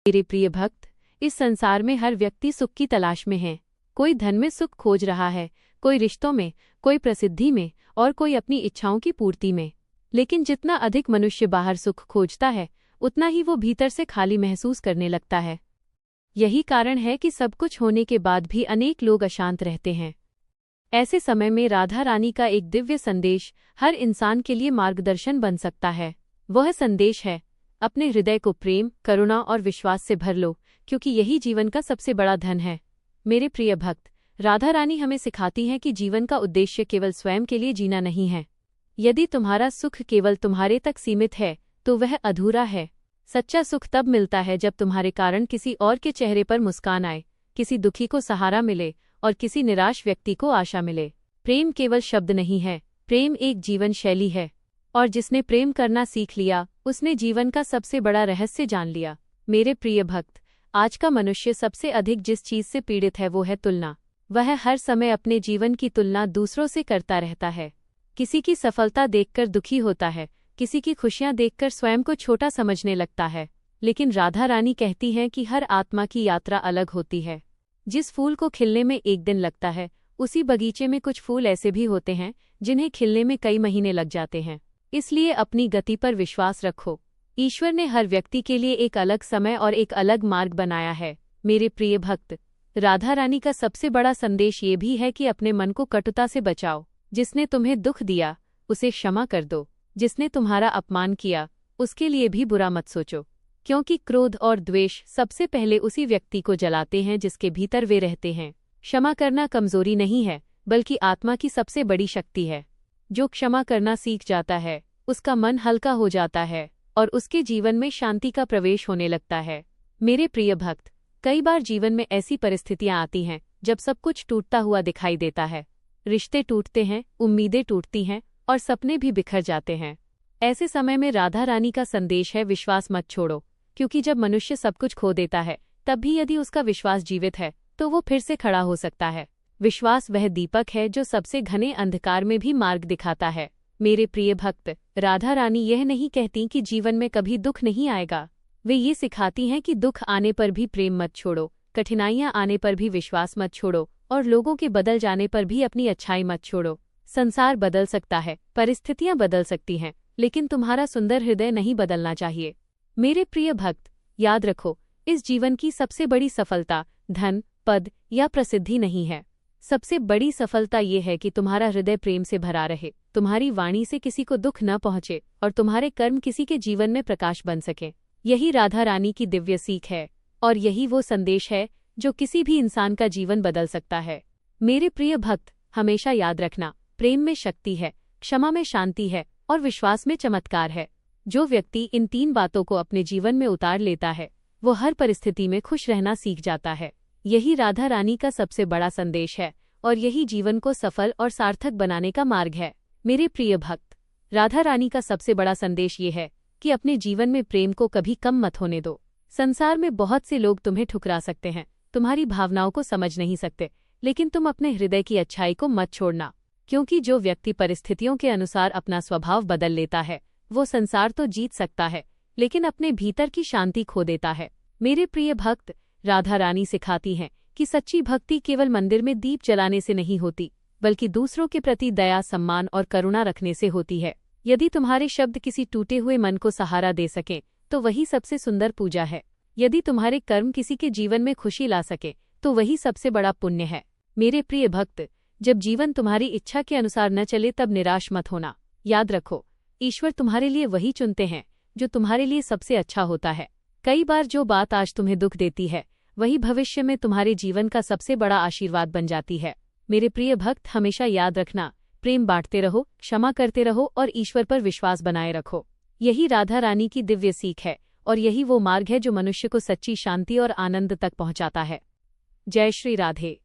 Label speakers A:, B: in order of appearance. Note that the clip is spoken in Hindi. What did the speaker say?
A: मेरे प्रिय भक्त, इस संसार में हर व्यक्ति सुख की तलाश में है। कोई धन में सुख खोज रहा है, कोई रिश्तों में, कोई प्रसिद्धि में और कोई अपनी इच्छाओं की पूर्ति में। लेकिन जितना अधिक मनुष्य बाहर सुख खोजता है, उतना ही वो भीतर से खाली महसूस करने लगता है। यही कारण है कि सब कुछ होने के बाद भी अनेक लोग अशांत रहते हैं। ऐसे समय में राधा रानी का एक दिव्य संदेश हर इंसान के लिए मार्गदर्शन बन सकता है। वह संदेश है, अपने हृदय को प्रेम, करुणा और विश्वास से भर लो, क्योंकि यही जीवन का सबसे बड़ा धन है। मेरे प्रिय भक्त, राधा रानी हमें सिखाती हैं कि जीवन का उद्देश्य केवल स्वयं के लिए जीना नहीं है। यदि तुम्हारा सुख केवल तुम्हारे तक सीमित है, तो वह अधूरा है। सच्चा सुख तब मिलता है जब तुम्हारे कारण किसी और के चेहरे पर मुस्कान आए, किसी दुखी को सहारा मिले और किसी निराश व्यक्ति को आशा मिले। प्रेम केवल शब्द नहीं है, प्रेम एक जीवन शैली है। और जिसने प्रेम करना सीख लिया, उसने जीवन का सबसे बड़ा रहस्य जान लिया। मेरे प्रिय भक्त, आज का मनुष्य सबसे अधिक जिस चीज से पीड़ित है वो है तुलना। वह हर समय अपने जीवन की तुलना दूसरों से करता रहता है। किसी की सफलता देखकर दुखी होता है, किसी की खुशियां देखकर स्वयं को छोटा समझने लगता है। लेकिन राधा रानी कहती हैं कि हर आत्मा की यात्रा अलग होती है। जिस फूल को खिलने में एक दिन लगता है, उसी बगीचे में कुछ फूल ऐसे भी होते हैं जिन्हें खिलने में कई महीने लग जाते हैं। इसलिए अपनी गति पर विश्वास रखो। ईश्वर ने हर व्यक्ति के लिए एक अलग समय और एक अलग मार्ग बनाया है। मेरे प्रिय भक्त, राधा रानी का सबसे बड़ा संदेश ये भी है कि अपने मन को कटुता से बचाओ। जिसने तुम्हें दुख दिया, उसे क्षमा कर दो। जिसने तुम्हारा अपमान किया, उसके लिए भी बुरा मत सोचो, क्योंकि क्रोध और द्वेष सबसे पहले उसी व्यक्ति को जलाते हैं जिसके भीतर वे रहते हैं। क्षमा करना कमजोरी नहीं है, बल्कि आत्मा की सबसे बड़ी शक्ति है। जो क्षमा करना सीख जाता है, उसका मन हल्का हो जाता है और उसके जीवन में शांति का प्रवेश होने लगता है। मेरे प्रिय भक्त, कई बार जीवन में ऐसी परिस्थितियां आती हैं जब सब कुछ टूटता हुआ दिखाई देता है। रिश्ते टूटते हैं, उम्मीदें टूटती हैं और सपने भी बिखर जाते हैं। ऐसे समय में राधा रानी का संदेश है, विश्वास मत छोड़ो। क्योंकि जब मनुष्य सब कुछ खो देता है, तब भी यदि उसका विश्वास जीवित है तो वो फिर से खड़ा हो सकता है। विश्वास वह दीपक है जो सबसे घने अंधकार में भी मार्ग दिखाता है। मेरे प्रिय भक्त, राधा रानी यह नहीं कहती कि जीवन में कभी दुख नहीं आएगा। वे ये सिखाती हैं कि दुख आने पर भी प्रेम मत छोड़ो, कठिनाइयां आने पर भी विश्वास मत छोड़ो और लोगों के बदल जाने पर भी अपनी अच्छाई मत छोड़ो। संसार बदल सकता है, परिस्थितियां बदल सकती हैं, लेकिन तुम्हारा सुंदर हृदय नहीं बदलना चाहिए। मेरे प्रिय भक्त, याद रखो, इस जीवन की सबसे बड़ी सफलता धन, पद या प्रसिद्धि नहीं है। सबसे बड़ी सफलता ये है कि तुम्हारा हृदय प्रेम से भरा रहे, तुम्हारी वाणी से किसी को दुख न पहुंचे और तुम्हारे कर्म किसी के जीवन में प्रकाश बन सके। यही राधा रानी की दिव्य सीख है और यही वो संदेश है जो किसी भी इंसान का जीवन बदल सकता है। मेरे प्रिय भक्त, हमेशा याद रखना, प्रेम में शक्ति है, क्षमा में शांति है और विश्वास में चमत्कार है। जो व्यक्ति इन 3 बातों को अपने जीवन में उतार लेता है, वो हर परिस्थिति में खुश रहना सीख जाता है। यही राधा रानी का सबसे बड़ा संदेश है और यही जीवन को सफल और सार्थक बनाने का मार्ग है। मेरे प्रिय भक्त, राधा रानी का सबसे बड़ा संदेश ये है कि अपने जीवन में प्रेम को कभी कम मत होने दो। संसार में बहुत से लोग तुम्हें ठुकरा सकते हैं, तुम्हारी भावनाओं को समझ नहीं सकते, लेकिन तुम अपने हृदय की अच्छाई को मत छोड़ना। क्योंकि जो व्यक्ति परिस्थितियों के अनुसार अपना स्वभाव बदल लेता है, वो संसार तो जीत सकता है, लेकिन अपने भीतर की शांति खो देता है। मेरे प्रिय भक्त, राधा रानी सिखाती हैं कि सच्ची भक्ति केवल मंदिर में दीप जलाने से नहीं होती, बल्कि दूसरों के प्रति दया, सम्मान और करुणा रखने से होती है। यदि तुम्हारे शब्द किसी टूटे हुए मन को सहारा दे सकें, तो वही सबसे सुंदर पूजा है। यदि तुम्हारे कर्म किसी के जीवन में खुशी ला सके, तो वही सबसे बड़ा पुण्य है। मेरे प्रिय भक्त, जब जीवन तुम्हारी इच्छा के अनुसार न चले तब निराश मत होना। याद रखो, ईश्वर तुम्हारे लिए वही चुनते हैं जो तुम्हारे लिए सबसे अच्छा होता है। कई बार जो बात आज तुम्हें दुख देती है, वही भविष्य में तुम्हारे जीवन का सबसे बड़ा आशीर्वाद बन जाती है। मेरे प्रिय भक्त, हमेशा याद रखना, प्रेम बांटते रहो, क्षमा करते रहो और ईश्वर पर विश्वास बनाए रखो। यही राधा रानी की दिव्य सीख है और यही वो मार्ग है जो मनुष्य को सच्ची शांति और आनंद तक पहुंचाता है। जय श्री राधे।